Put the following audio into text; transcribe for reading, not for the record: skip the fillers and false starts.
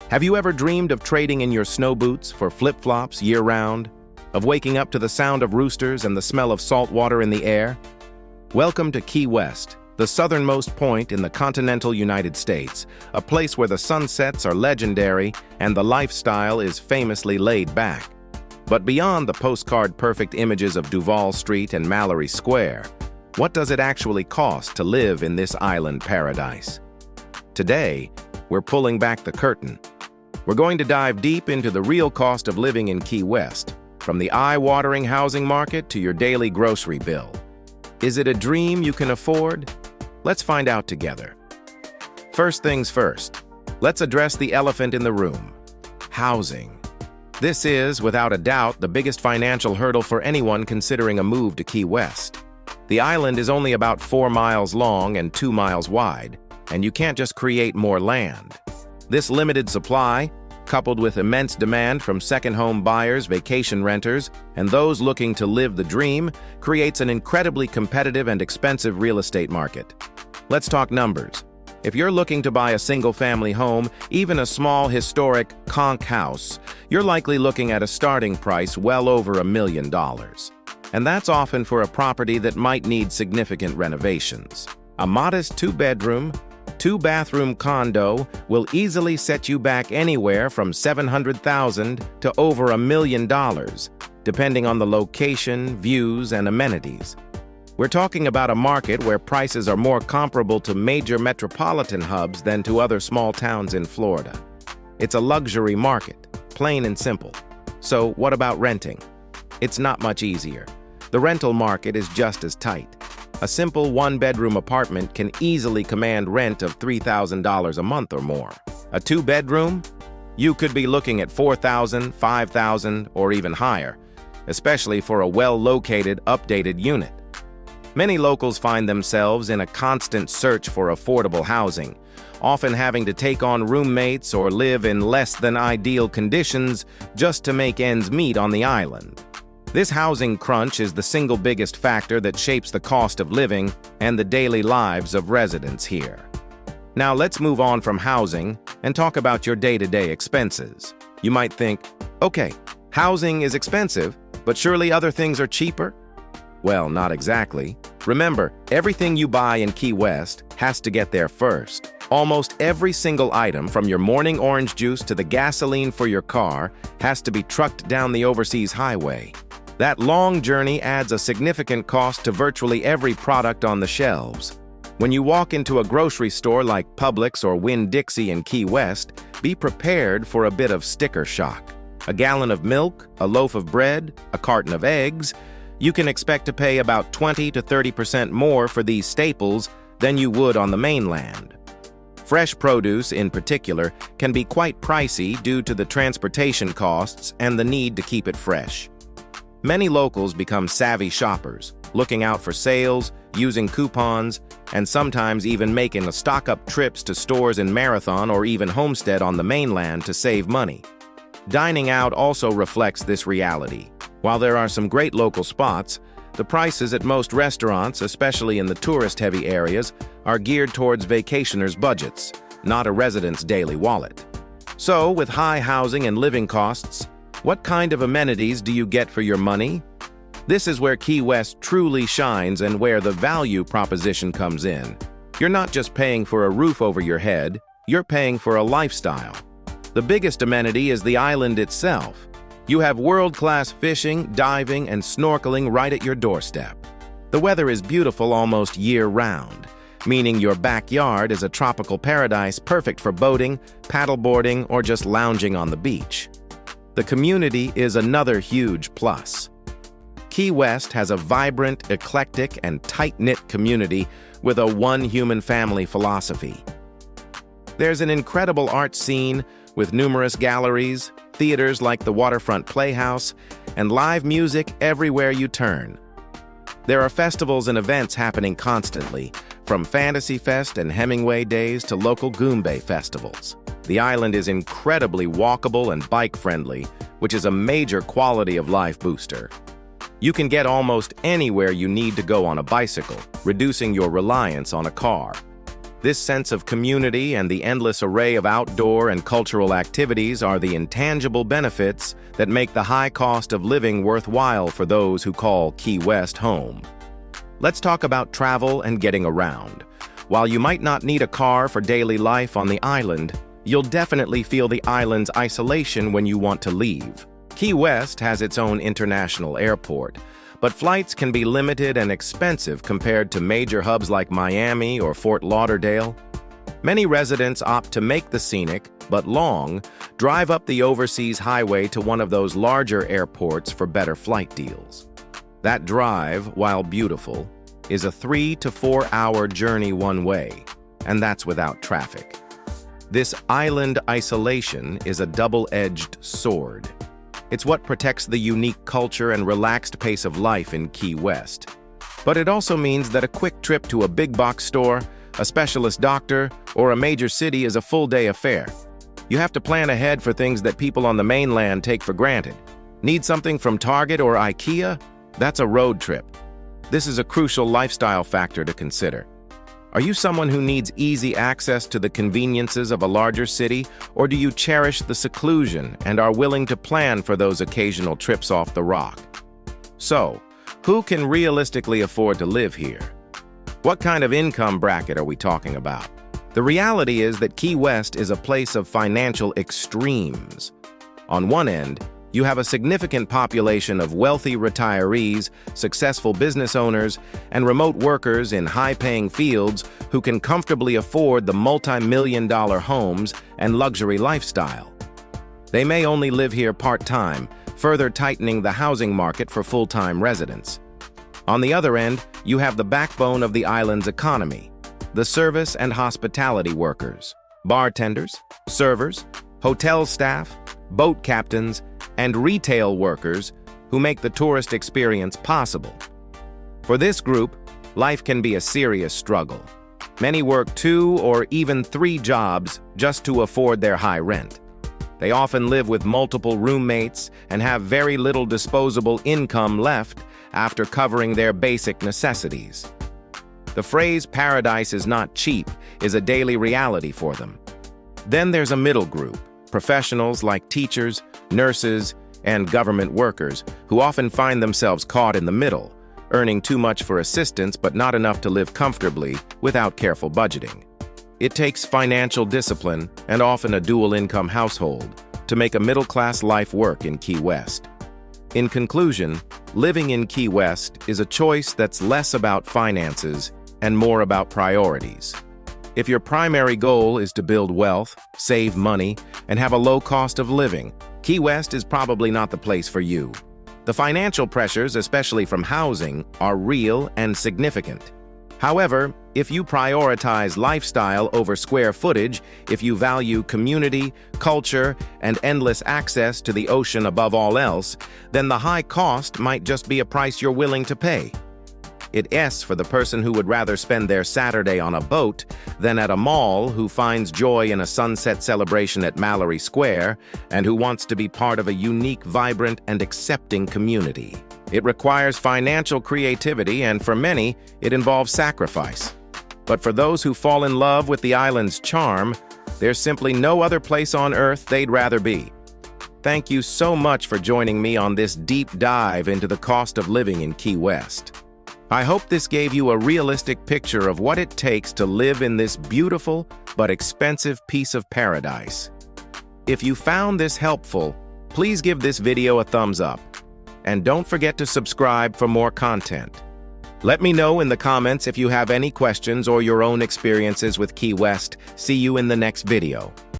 Have you ever dreamed of trading in your snow boots for flip-flops year-round? Of waking up to the sound of roosters and the smell of salt water in the air? Welcome to Key West, the southernmost point in the continental United States, a place where the sunsets are legendary and the lifestyle is famously laid back. But beyond the postcard-perfect images of Duval Street and Mallory Square, what does it actually cost to live in this island paradise? Today, we're pulling back the curtain. We're going to dive deep into the real cost of living in Key West, from the eye-watering housing market to your daily grocery bill. Is it a dream you can afford? Let's find out together. First things first, let's address the elephant in the room: housing. This is, without a doubt, the biggest financial hurdle for anyone considering a move to Key West. The island is only about 4 miles long and 2 miles wide, and you can't just create more land. This limited supply, coupled with immense demand from second-home buyers, vacation renters, and those looking to live the dream, creates an incredibly competitive and expensive real estate market. Let's talk numbers. If you're looking to buy a single-family home, even a small, historic conch house, you're likely looking at a starting price well over $1 million. And that's often for a property that might need significant renovations. A modest 2-bedroom, 2-bathroom condo will easily set you back anywhere from $700,000 to over $1 million, depending on the location, views, and amenities. We're talking about a market where prices are more comparable to major metropolitan hubs than to other small towns in Florida. It's a luxury market, plain and simple. So what about renting? It's not much easier. The rental market is just as tight. A simple 1-bedroom apartment can easily command rent of $3,000 a month or more. A 2-bedroom? You could be looking at $4,000, $5,000, or even higher, especially for a well-located, updated unit. Many locals find themselves in a constant search for affordable housing, often having to take on roommates or live in less-than-ideal conditions just to make ends meet on the island. This housing crunch is the single biggest factor that shapes the cost of living and the daily lives of residents here. Now let's move on from housing and talk about your day-to-day expenses. You might think, okay, housing is expensive, but surely other things are cheaper? Well, not exactly. Remember, everything you buy in Key West has to get there first. Almost every single item, from your morning orange juice to the gasoline for your car, has to be trucked down the overseas highway. That long journey adds a significant cost to virtually every product on the shelves. When you walk into a grocery store like Publix or Winn-Dixie in Key West, be prepared for a bit of sticker shock. A gallon of milk, a loaf of bread, a carton of eggs, you can expect to pay about 20 to 30% more for these staples than you would on the mainland. Fresh produce, in particular, can be quite pricey due to the transportation costs and the need to keep it fresh. Many locals become savvy shoppers, looking out for sales, using coupons, and sometimes even making stock-up trips to stores in Marathon or even Homestead on the mainland to save money. Dining out also reflects this reality. While there are some great local spots, the prices at most restaurants, especially in the tourist-heavy areas, are geared towards vacationers' budgets, not a resident's daily wallet. So, with high housing and living costs, what kind of amenities do you get for your money? This is where Key West truly shines and where the value proposition comes in. You're not just paying for a roof over your head, you're paying for a lifestyle. The biggest amenity is the island itself. You have world-class fishing, diving, and snorkeling right at your doorstep. The weather is beautiful almost year-round, meaning your backyard is a tropical paradise perfect for boating, paddleboarding, or just lounging on the beach. The community is another huge plus. Key West has a vibrant, eclectic, and tight-knit community with a one-human family philosophy. There's an incredible art scene with numerous galleries, theaters like the Waterfront Playhouse, and live music everywhere you turn. There are festivals and events happening constantly, from Fantasy Fest and Hemingway Days to local Goombay festivals. The island is incredibly walkable and bike-friendly, which is a major quality of life booster. You can get almost anywhere you need to go on a bicycle, reducing your reliance on a car. This sense of community and the endless array of outdoor and cultural activities are the intangible benefits that make the high cost of living worthwhile for those who call Key West home. Let's talk about travel and getting around. While you might not need a car for daily life on the island, you'll definitely feel the island's isolation when you want to leave. Key West has its own international airport, but flights can be limited and expensive compared to major hubs like Miami or Fort Lauderdale. Many residents opt to make the scenic, but long, drive up the overseas highway to one of those larger airports for better flight deals. That drive, while beautiful, is a 3 to 4 hour journey one way, and that's without traffic. This island isolation is a double-edged sword. It's what protects the unique culture and relaxed pace of life in Key West. But it also means that a quick trip to a big box store, a specialist doctor, or a major city is a full-day affair. You have to plan ahead for things that people on the mainland take for granted. Need something from Target or IKEA? That's a road trip. This is a crucial lifestyle factor to consider. Are you someone who needs easy access to the conveniences of a larger city, or do you cherish the seclusion and are willing to plan for those occasional trips off the rock? So, who can realistically afford to live here? What kind of income bracket are we talking about? The reality is that Key West is a place of financial extremes. On one end, you have a significant population of wealthy retirees, successful business owners, and remote workers in high-paying fields who can comfortably afford the multi-million-dollar homes and luxury lifestyle. They may only live here part-time, further tightening the housing market for full-time residents. On the other end, you have the backbone of the island's economy, the service and hospitality workers, bartenders, servers, hotel staff, boat captains, and retail workers who make the tourist experience possible. For this group, life can be a serious struggle. Many work 2 or even 3 jobs just to afford their high rent. They often live with multiple roommates and have very little disposable income left after covering their basic necessities. The phrase "paradise is not cheap" is a daily reality for them. Then there's a middle group, professionals like teachers, nurses, and government workers who often find themselves caught in the middle, earning too much for assistance but not enough to live comfortably without careful budgeting. It takes financial discipline and often a dual-income household to make a middle-class life work in Key West. In conclusion, living in Key West is a choice that's less about finances and more about priorities. If your primary goal is to build wealth, save money, and have a low cost of living, Key West is probably not the place for you. The financial pressures, especially from housing, are real and significant. However, if you prioritize lifestyle over square footage, if you value community, culture, and endless access to the ocean above all else, then the high cost might just be a price you're willing to pay. It's for the person who would rather spend their Saturday on a boat than at a mall, who finds joy in a sunset celebration at Mallory Square, and who wants to be part of a unique, vibrant, and accepting community. It requires financial creativity, and for many, it involves sacrifice. But for those who fall in love with the island's charm, there's simply no other place on earth they'd rather be. Thank you so much for joining me on this deep dive into the cost of living in Key West. I hope this gave you a realistic picture of what it takes to live in this beautiful but expensive piece of paradise. If you found this helpful, please give this video a thumbs up. And don't forget to subscribe for more content. Let me know in the comments if you have any questions or your own experiences with Key West. See you in the next video.